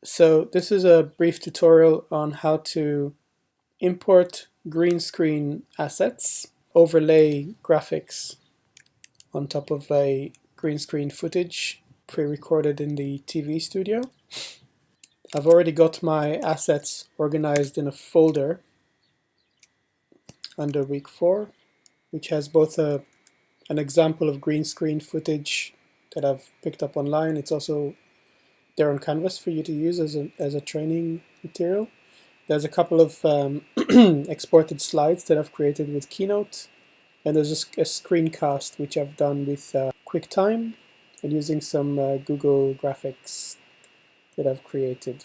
So this is a brief tutorial on how to import green screen assets, overlay graphics on top of a green screen footage pre-recorded in the TV studio. I've already got my assets organized in a folder under week 4, which has both an example of green screen footage that I've picked up online. It's also there on Canvas for you to use as a training material. There's a couple of exported slides that I've created with Keynote, and there's a screencast which I've done with QuickTime and using some Google graphics that I've created,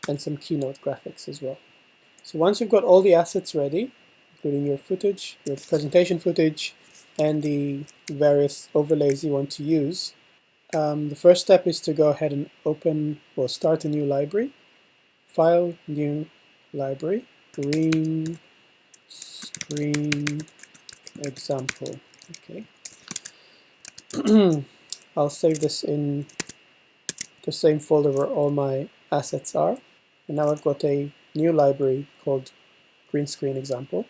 and some Keynote graphics as well. So once you've got all the assets ready, including your footage, your presentation footage, and the various overlays you want to use, the first step is to go ahead and start a new library. File, new library, green screen example. Okay. I'll save this in the same folder where all my assets are. And now I've got a new library called green screen example.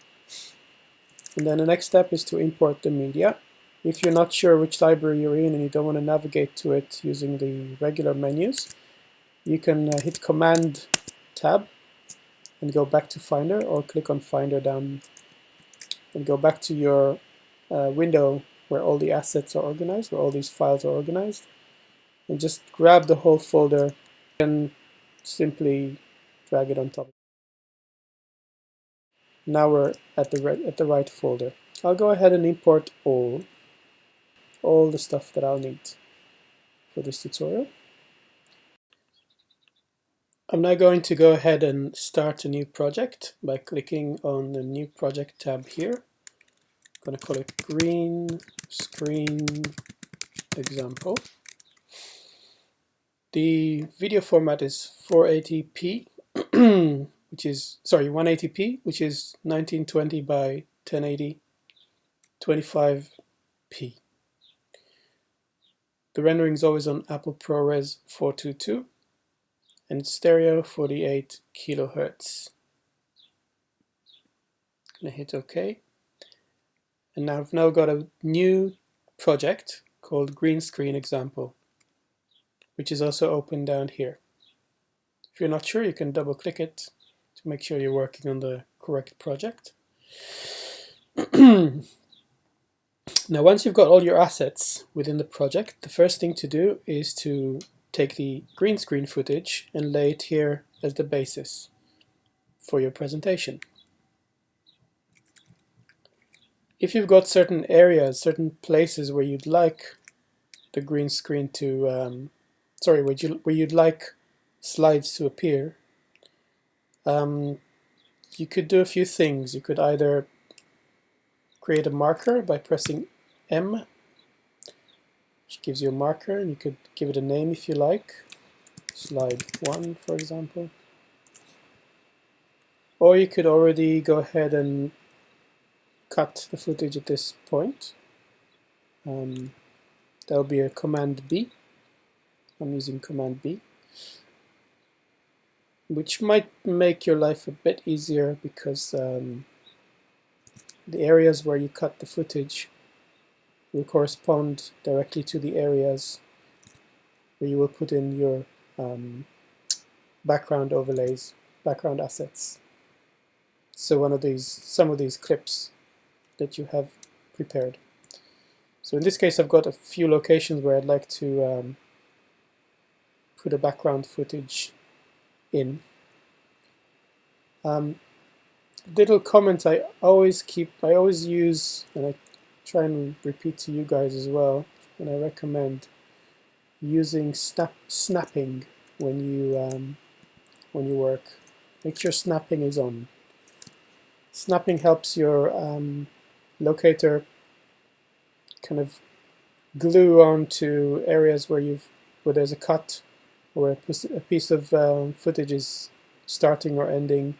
And then the next step is to import the media. If you're not sure which library you're in and you don't want to navigate to it using the regular menus, you can hit Command Tab and go back to Finder, or click on Finder down and go back to your window where all the assets are organized, where all these files are organized, and just grab the whole folder and simply drag it on top. Now we're at the right folder. I'll go ahead and import all the stuff that I'll need for this tutorial. I'm now going to go ahead and start a new project by clicking on the New Project tab here. I'm going to call it Green Screen Example. The video format is 480p, which is 180p, which is 1920 by 1080, 25p. The rendering is always on Apple ProRes 422, and it's stereo 48 kilohertz. Gonna hit OK, and now I've got a new project called Green Screen Example, which is also open down here. If you're not sure, you can double click it to make sure you're working on the correct project. Now, once you've got all your assets within the project, the first thing to do is to take the green screen footage and lay it here as the basis for your presentation. If you've got certain areas, certain places where you'd like the green screen to, where you'd like slides to appear, you could do a few things. You could either create a marker by pressing M, which gives you a marker, and you could give it a name if you like, slide 1 for example. Or you could already go ahead and cut the footage at this point. That'll be a Command B. I'm using Command B, which might make your life a bit easier because the areas where you cut the footage will correspond directly to the areas where you will put in your background overlays, background assets. So some of these clips that you have prepared. So in this case, I've got a few locations where I'd like to put a background footage in. Little comment I always use, and I try and repeat to you guys as well, and I recommend using snapping when you work. Make sure snapping is on. Snapping helps your locator kind of glue onto areas where there's a cut, or a piece of footage is starting or ending,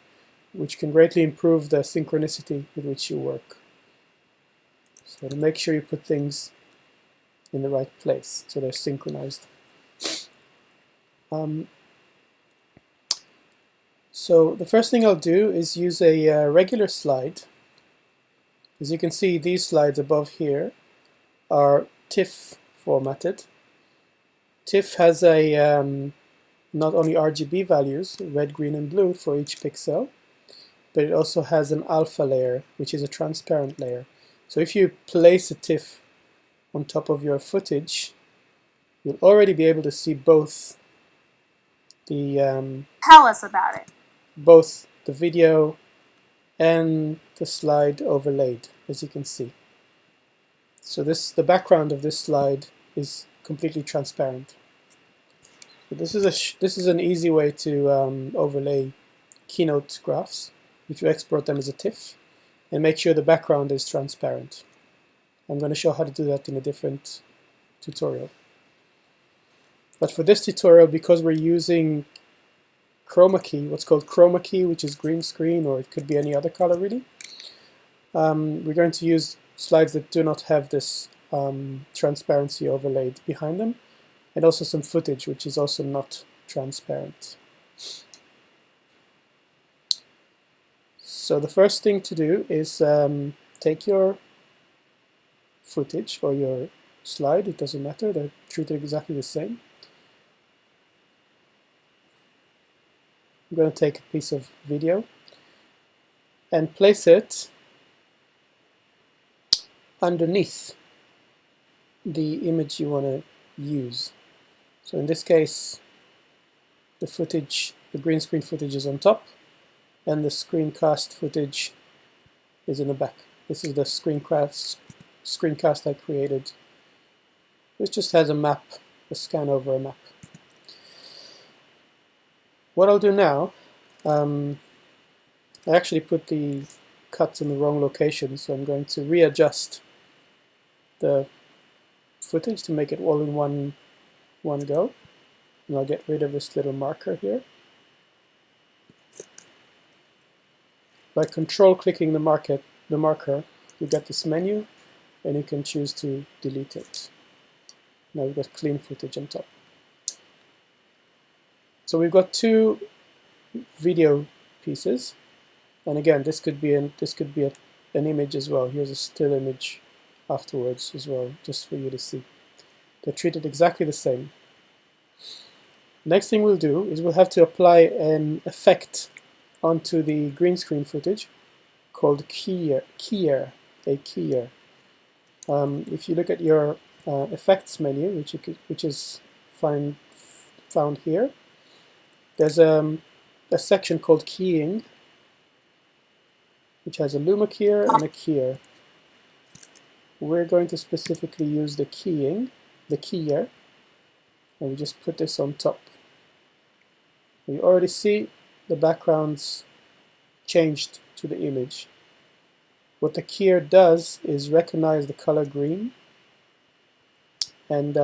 which can greatly improve the synchronicity with which you work. So to make sure you put things in the right place so they're synchronized. So the first thing I'll do is use a regular slide. As you can see, these slides above here are TIFF formatted. TIFF has not only RGB values, red, green, and blue for each pixel, but it also has an alpha layer, which is a transparent layer. So if you place a TIFF on top of your footage, you'll already be able to see both the Tell us about it. both the video and the slide overlaid, as you can see. So the background of this slide is completely transparent. So this is an easy way to overlay Keynote graphs if you export them as a TIFF and make sure the background is transparent. I'm going to show how to do that in a different tutorial. But for this tutorial, because we're using chroma key, what's called chroma key, which is green screen, or it could be any other color really, we're going to use slides that do not have this transparency overlaid behind them, and also some footage which is also not transparent. So the first thing to do is take your footage or your slide, it doesn't matter, they're treated exactly the same. I'm going to take a piece of video and place it underneath the image you want to use. So in this case, the footage, the green screen footage is on top, and the screencast footage is in the back. This is the screencast I created. This just has a map, a scan over a map. What I'll do now, I actually put the cuts in the wrong location, so I'm going to readjust the footage to make it all in one go. And I'll get rid of this little marker here. By control clicking the marker, you get this menu, and you can choose to delete it. Now we've got clean footage on top. So we've got two video pieces, and again, this could be an image as well. Here's a still image afterwards as well, just for you to see. They're treated exactly the same. Next thing we'll do is we'll have to apply an effect onto the green screen footage called keyer. If you look at your effects menu, which is found here, there's a section called keying, which has a luma keyer and a keyer. We're going to specifically use the keyer, and we just put this on top. You already see the backgrounds changed to the image. What the keyer does is recognize the color green and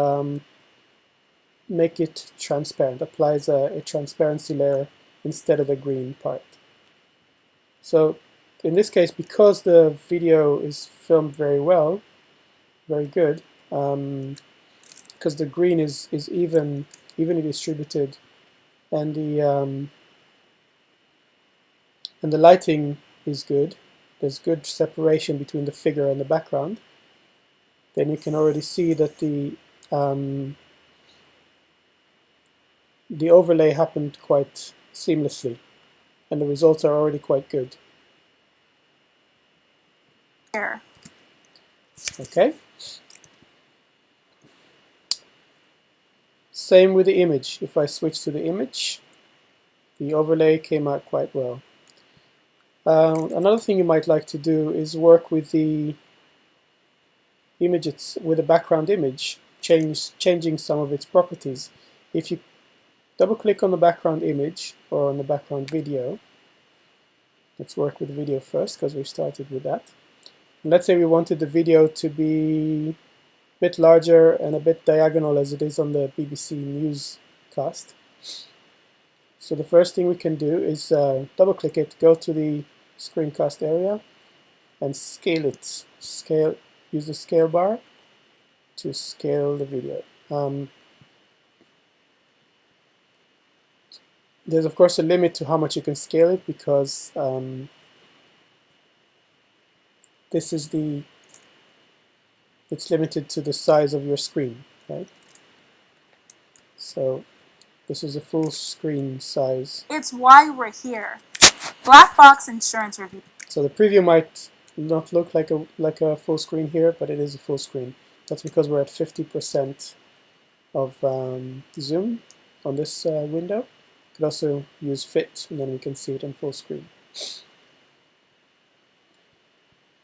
make it transparent, applies a transparency layer instead of the green part. So in this case, because the video is filmed very well, very good, because the green is evenly distributed, and the lighting is good, there's good separation between the figure and the background, then you can already see that the overlay happened quite seamlessly, and the results are already quite good. Here. Okay. Same with the image. If I switch to the image, the overlay came out quite well. Another thing you might like to do is work with the images, with the background image, changing some of its properties. If you double click on the background image or on the background video, let's work with the video first because we started with that. And let's say we wanted the video to be a bit larger and a bit diagonal as it is on the BBC newscast. So the first thing we can do is double click it, go to the screencast area and scale it. Use the scale bar to scale the video. There's of course a limit to how much you can scale it, because this is it's limited to the size of your screen, right? So this is a full screen size. It's why we're here. Black box insurance review. So the preview might not look like a full screen here, but it is a full screen. That's because we're at 50% of zoom on this window. You could also use fit, and then we can see it in full screen.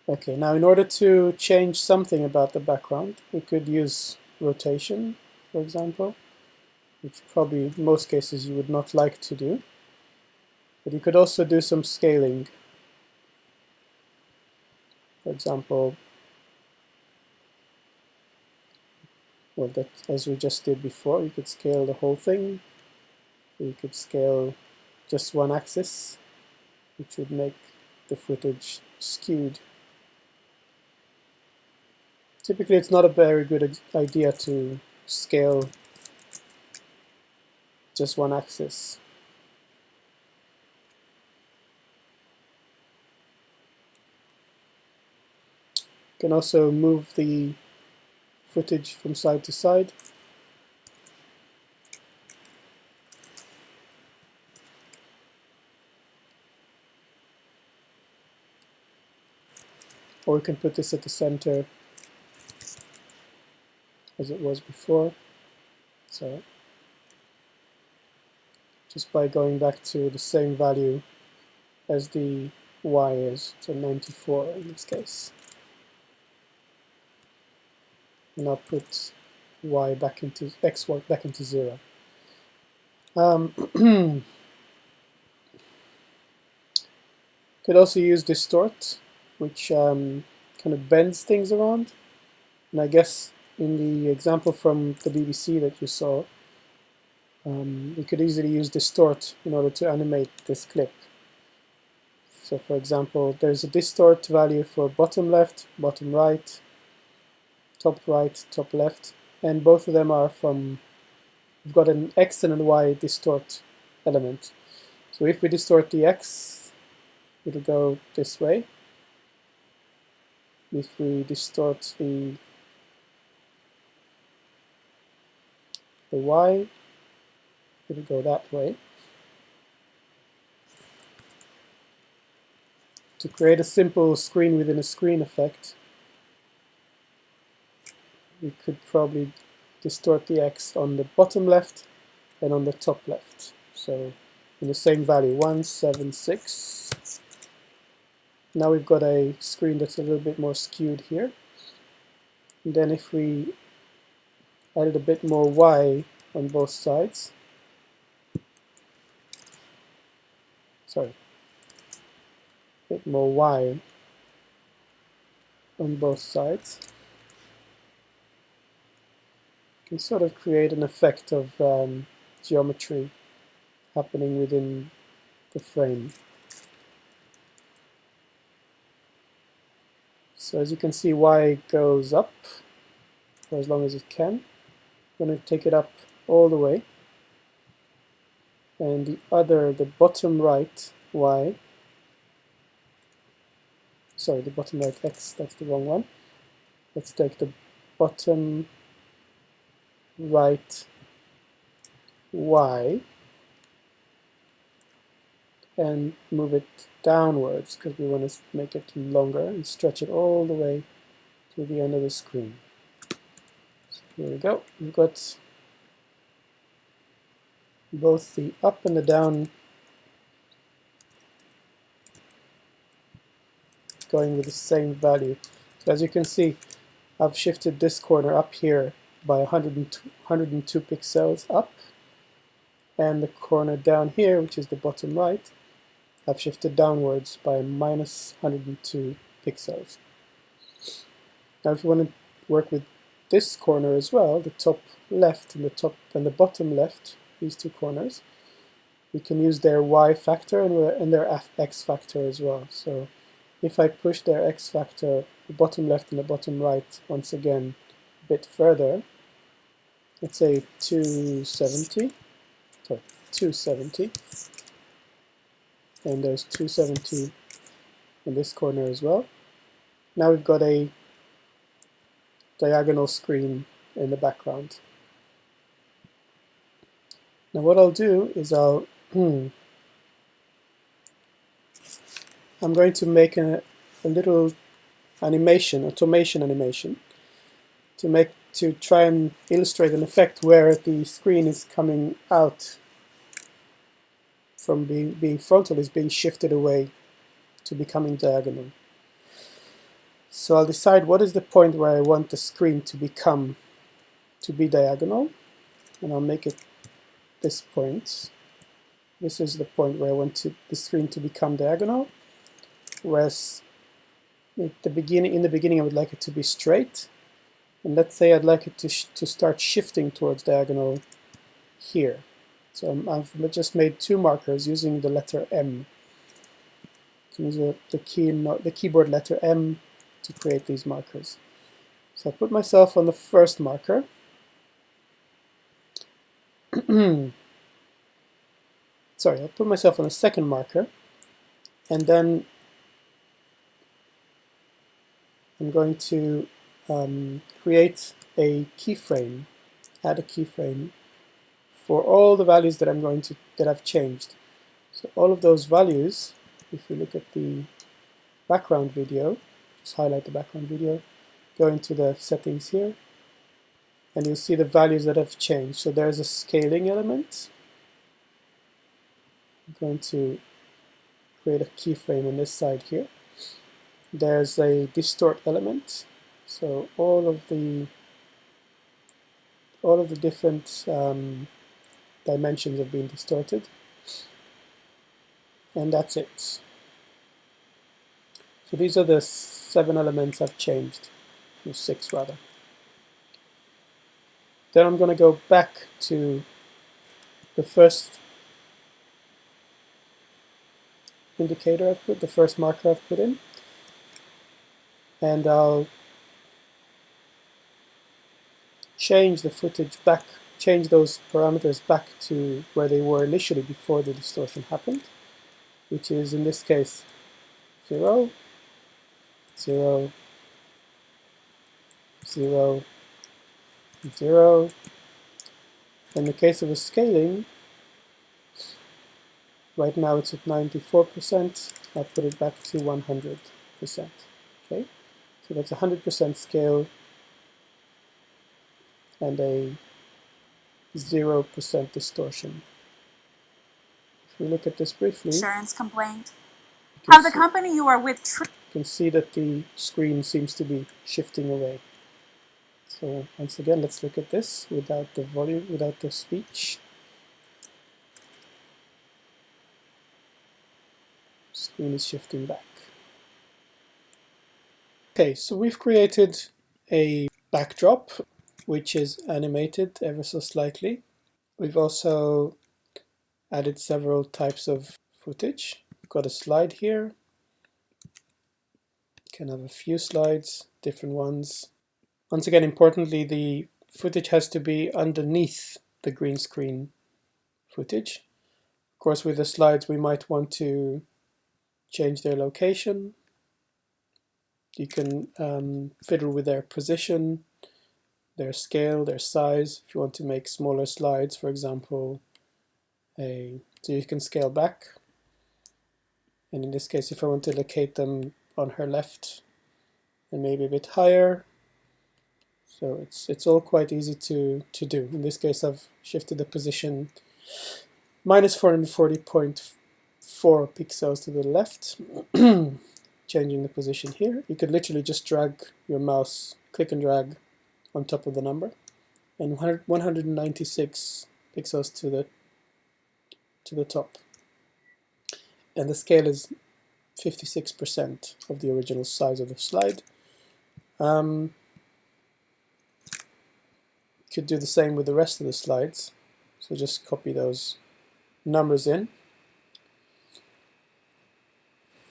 Okay, now in order to change something about the background, we could use rotation, for example, which probably in most cases you would not like to do. But you could also do some scaling. For example, well, that, as we just did before, you could scale the whole thing. You could scale just one axis, which would make the footage skewed. Typically, it's not a very good idea to scale just one axis. You can also move the footage from side to side. Or we can put this at the center as it was before. So just by going back to the same value as the y is, so 94 in this case. And I'll put y back into x back into 0. Could also use distort, which kind of bends things around. And I guess in the example from the BBC that you saw, we could easily use distort in order to animate this clip. So for example, there's a distort value for bottom left, bottom right, top left, and both of them are from, we've got an X and a Y distort element. So if we distort the X, it'll go this way. If we distort the Y, it'll go that way. To create a simple screen within a screen effect, we could probably distort the X on the bottom left and on the top left. So in the same value, 176. Now we've got a screen that's a little bit more skewed here. And then if we added a bit more Y on both sides, a bit more Y on both sides, you can sort of create an effect of geometry happening within the frame. So as you can see, Y goes up for as long as it can. I'm going to take it up all the way. And the bottom right Y, sorry, the bottom right X, that's the wrong one. Let's take the bottom right Y and move it downwards, because we want to make it longer and stretch it all the way to the end of the screen. So here we go. We've got both the up and the down going with the same value. So as you can see, I've shifted this corner up here by 102 pixels up, and the corner down here, which is the bottom right, I've shifted downwards by minus 102 pixels. Now if you want to work with this corner as well, the top left and the bottom left, these two corners, we can use their Y factor and their X factor as well. So if I push their X factor, the bottom left and the bottom right, once again a bit further, let's say 270, sorry, 270, and there's 270 in this corner as well. Now we've got a diagonal screen in the background. Now what I'll do is I'm going to make a little animation, automation animation, to try and illustrate an effect where the screen is coming out from being frontal, is being shifted away to becoming diagonal. So I'll decide what is the point where I want the screen to be diagonal, and I'll make it this point. This is the point where I want the screen to become diagonal, whereas in the beginning I would like it to be straight, and let's say I'd like it to start shifting towards diagonal here. So I've just made two markers using the letter M. So use the keyboard letter M to create these markers. So I put myself on the first marker. Sorry, I'll put myself on the second marker, and then I'm going to create a keyframe, add a keyframe for all the values that I've changed. So all of those values, if we look at the background video, just highlight the background video, go into the settings here, and you'll see the values that have changed. So there's a scaling element. I'm going to create a keyframe on this side here. There's a distort element. So all of the different dimensions have been distorted, and that's it. So these are the 7 elements I've changed, or 6 rather. Then I'm going to go back to the first indicator I've put, the first marker I've put in, and I'll change the footage back, change those parameters back to where they were initially before the distortion happened, which is in this case 0, 0, 0, 0. In the case of the scaling, right now it's at 94%. I'll put it back to 100%. Okay, so that's 100% scale and a 0% distortion. If we look at this briefly, Insurance complaint. Have the company you are with you can see that the screen seems to be shifting away. So once again, let's look at this without the volume, without the speech. Screen is shifting back. Okay, so we've created a backdrop which is animated ever so slightly. We've also added several types of footage. We've got a slide here. You can have a few slides, different ones. Once again, importantly, the footage has to be underneath the green screen footage. Of course, with the slides, we might want to change their location. You can fiddle with their position, their scale, their size. If you want to make smaller slides, for example, so you can scale back. And in this case, if I want to locate them on her left and maybe a bit higher, so it's all quite easy to do. In this case, I've shifted the position minus 440.4 pixels to the left, changing the position here. You could literally just drag your mouse, click and drag on top of the number, and 196 pixels to the top. And the scale is 56% of the original size of the slide. Could do the same with the rest of the slides. So just copy those numbers in.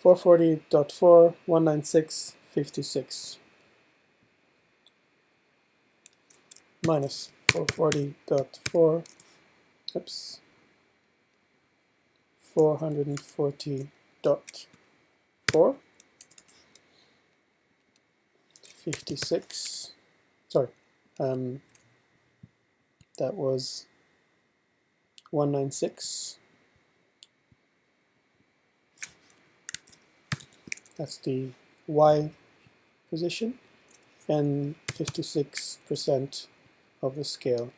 440.4, 196, 56. Minus 440.4, oops, 440.4, 56, sorry, that was 196. That's the Y position, and 56% of the scale.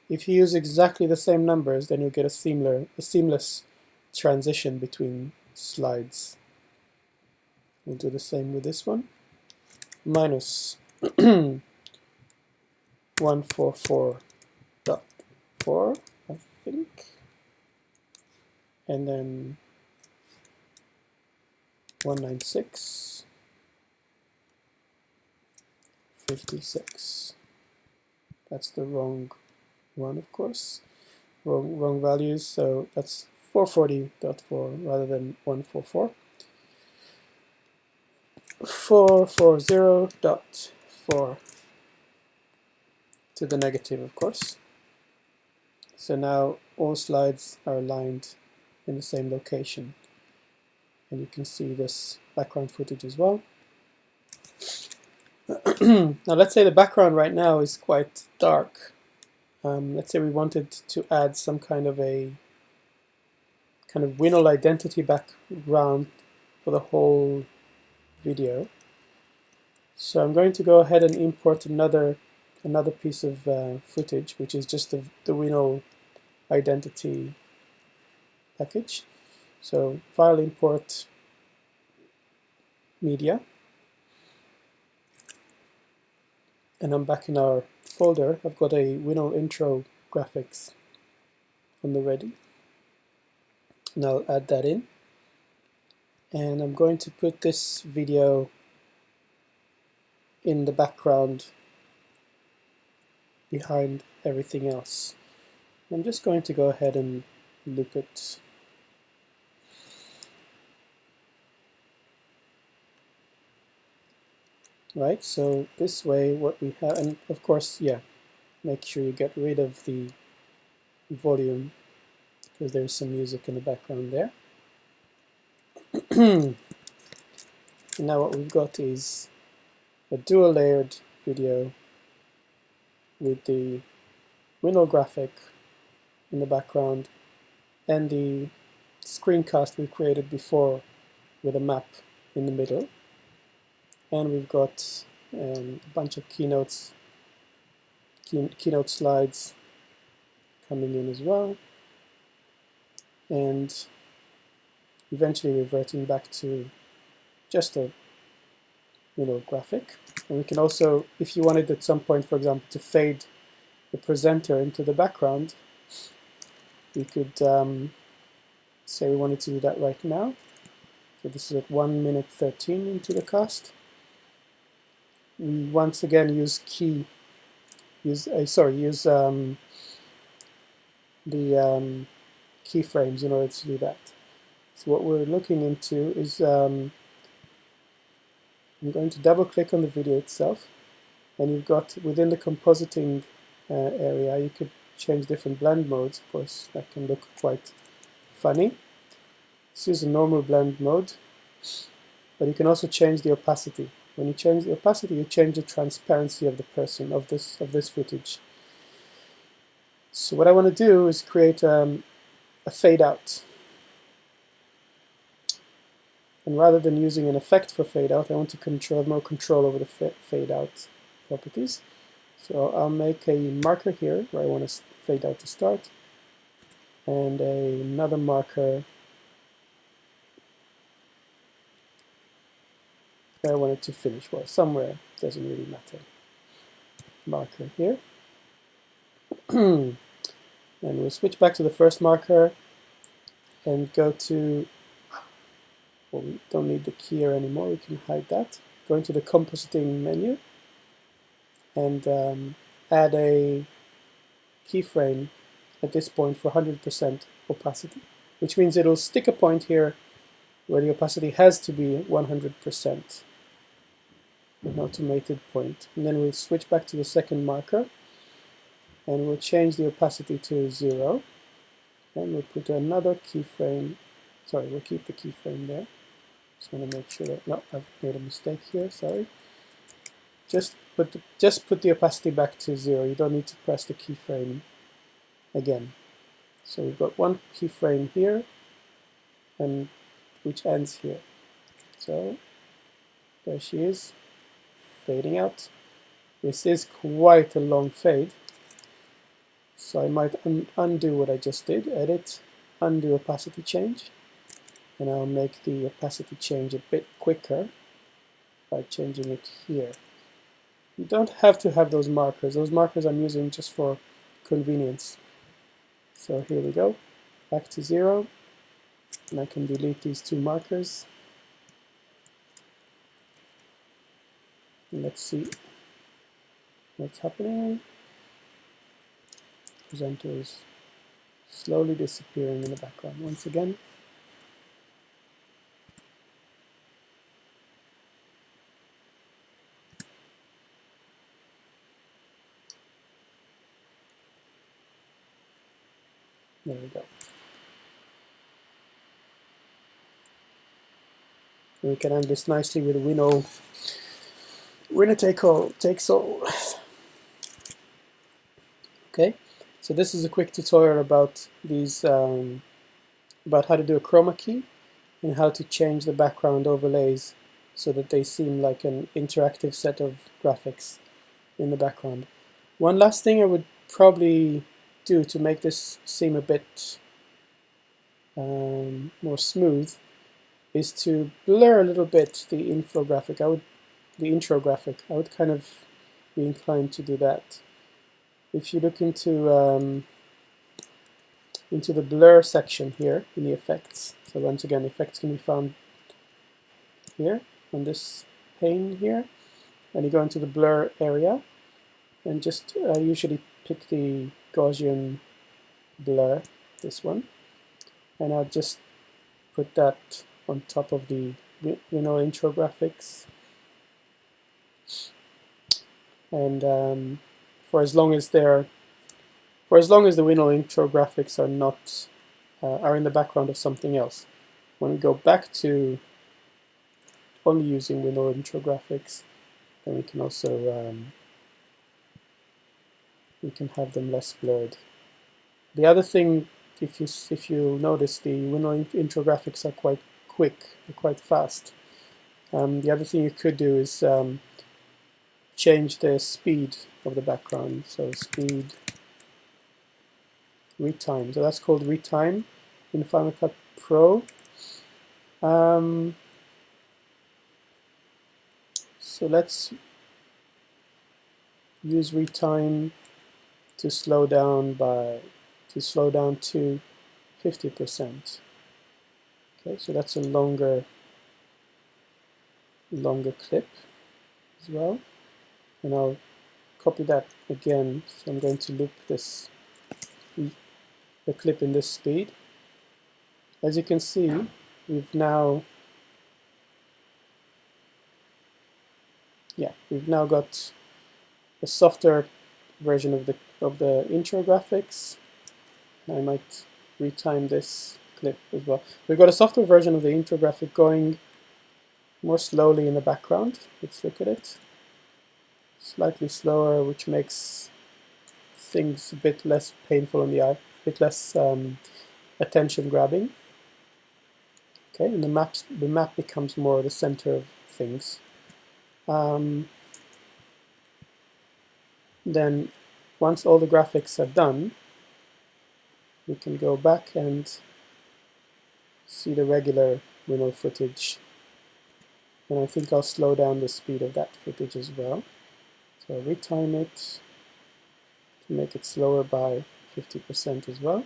If you use exactly the same numbers, then you'll get a seamless transition between slides. We'll do the same with this one. Minus 144.4, I think, and then 196, 56. That's the wrong one, of course. Wrong values, so that's 440.4 rather than 144. 440.4 to the negative, of course. So now all slides are aligned in the same location. And you can see this background footage as well. Now let's say the background right now is quite dark. Let's say we wanted to add some kind of WINOL identity background for the whole video. So I'm going to go ahead and import another piece of footage, which is just the WINOL identity package. So file import media, and I'm back in our folder. I've got a WINOL intro graphics on the ready, and I'll add that in. And I'm going to put this video in the background behind everything else. I'm just going to go ahead and loop it. Right, so this way what we have, and of course, yeah, make sure you get rid of the volume because there's some music in the background there. And now what we've got is a dual layered video with the WINOL graphic in the background and the screencast we created before with a map in the middle. And we've got a bunch of keynote slides coming in as well, and eventually reverting back to just a graphic. And we can also, if you wanted at some point, for example, to fade the presenter into the background, we could say we wanted to do that right now. So this is at 1 minute 13 into the cast. We once again use the keyframes in order to do that. So what we're looking into is I'm going to double click on the video itself, and you've got within the compositing area you could change different blend modes. Of course, that can look quite funny. This is a normal blend mode, but you can also change the opacity. When you change the opacity, you change the transparency of the person, of this footage. So what I want to do is create a fade out. And rather than using an effect for fade out, I want to have more control over the fade out properties. So I'll make a marker here where I want to fade out to start, and another marker where I want it to finish. Well, somewhere, doesn't really matter. Marker here. And we'll switch back to the first marker and go to, well, we don't need the keyer anymore, we can hide that. Go into the compositing menu and add a keyframe at this point for 100% opacity, which means it'll stick a point here where the opacity has to be 100%, an automated point. And then we'll switch back to the second marker and we'll change the opacity to 0. And we'll put another keyframe Sorry, we'll keep the keyframe there. Just want to make sure that, no, I've made a mistake here, sorry. Just put the opacity back to 0. You don't need to press the keyframe again. So we've got one keyframe here, and which ends here. So there she is, fading out. This is quite a long fade, so I might undo what I just did, edit, undo opacity change, and I'll make the opacity change a bit quicker by changing it here. You don't have to have those markers. Those markers I'm using just for convenience. So here we go, back to 0, and I can delete these two markers. And let's see what's happening. Presenter is slowly disappearing in the background once again. There we go. And we can end this nicely with a WINOL. Winner takes all. Okay, so this is a quick tutorial about these, about how to do a chroma key and how to change the background overlays so that they seem like an interactive set of graphics in the background. One last thing I would probably do to make this seem a bit more smooth is to blur a little bit the infographic. The intro graphic. I would kind of be inclined to do that. If you look into the blur section here in the effects, so once again, effects can be found here on this pane here, and you go into the blur area, and just usually pick the Gaussian blur, this one, and I'll just put that on top of the WINOL intro graphics. And for as long as the WINOL intro graphics are not are in the background of something else. When we go back to only using WINOL intro graphics, then we can also we can have them less blurred. The other thing, if you notice, the WINOL intro graphics are quite quick, they're quite fast. The other thing you could do is change the speed of the background. So speed retime. So that's called retime in Final Cut Pro. So let's use retime to slow down to 50%. Okay, so that's a longer clip as well. And I'll copy that again. So I'm going to loop the clip in this speed. As you can see, we've now got a softer version of the intro graphics. I might retime this clip as well. We've got a softer version of the intro graphic going more slowly in the background. Let's look at it. Slightly slower, which makes things a bit less painful on the eye, a bit less attention grabbing. Okay, and the map becomes more the center of things. Then once all the graphics are done, we can go back and see the regular WINOL footage. And I think I'll slow down the speed of that footage as well. So I'll retime it to make it slower by 50% as well.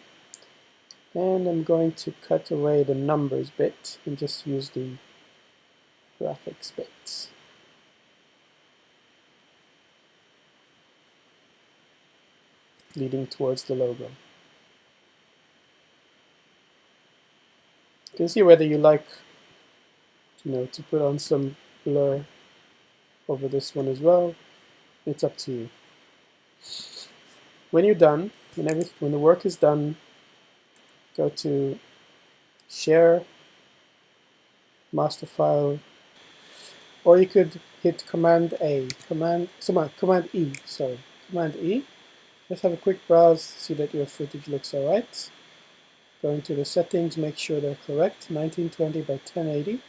And I'm going to cut away the numbers bit and just use the graphics bit. Leading towards the logo. You can see whether you like, to put on some blur over this one as well. It's up to you. When you're done, when the work is done, go to share, master file, or you could hit Command E. Let's have a quick browse, see that your footage looks alright. Go into the settings, make sure they're correct. 1920 by 1080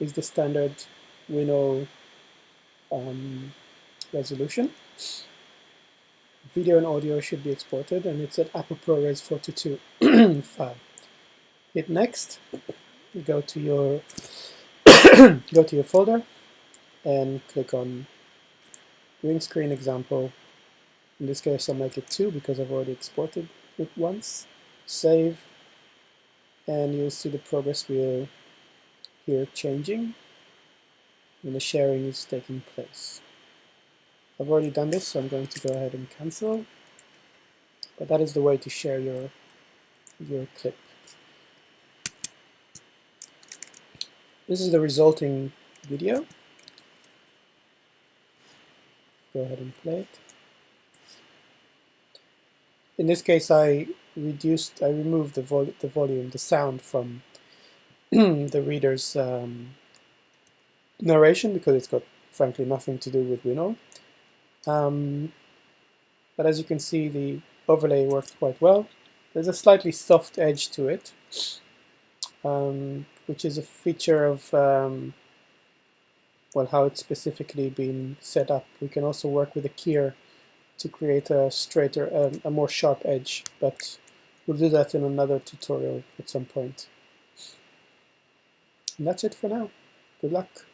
is the standard WINOL resolution. Video and audio should be exported, and it's an Apple ProRes 422 file. Hit next. Go to your folder and click on green screen example. In this case, I'll make it 2 because I've already exported it once. Save, and you'll see the progress wheel here changing, and the sharing is taking place. I've already done this, so I'm going to go ahead and cancel. But that is the way to share your clip. This is the resulting video. Go ahead and play it. In this case, I removed the volume, the sound from the reader's narration because it's got, frankly, nothing to do with WINOL. But as you can see, the overlay worked quite well. There's a slightly soft edge to it, which is a feature of well, how it's specifically been set up. We can also work with a keyer to create a straighter, a more sharp edge, but we'll do that in another tutorial at some point. And that's it for now. Good luck.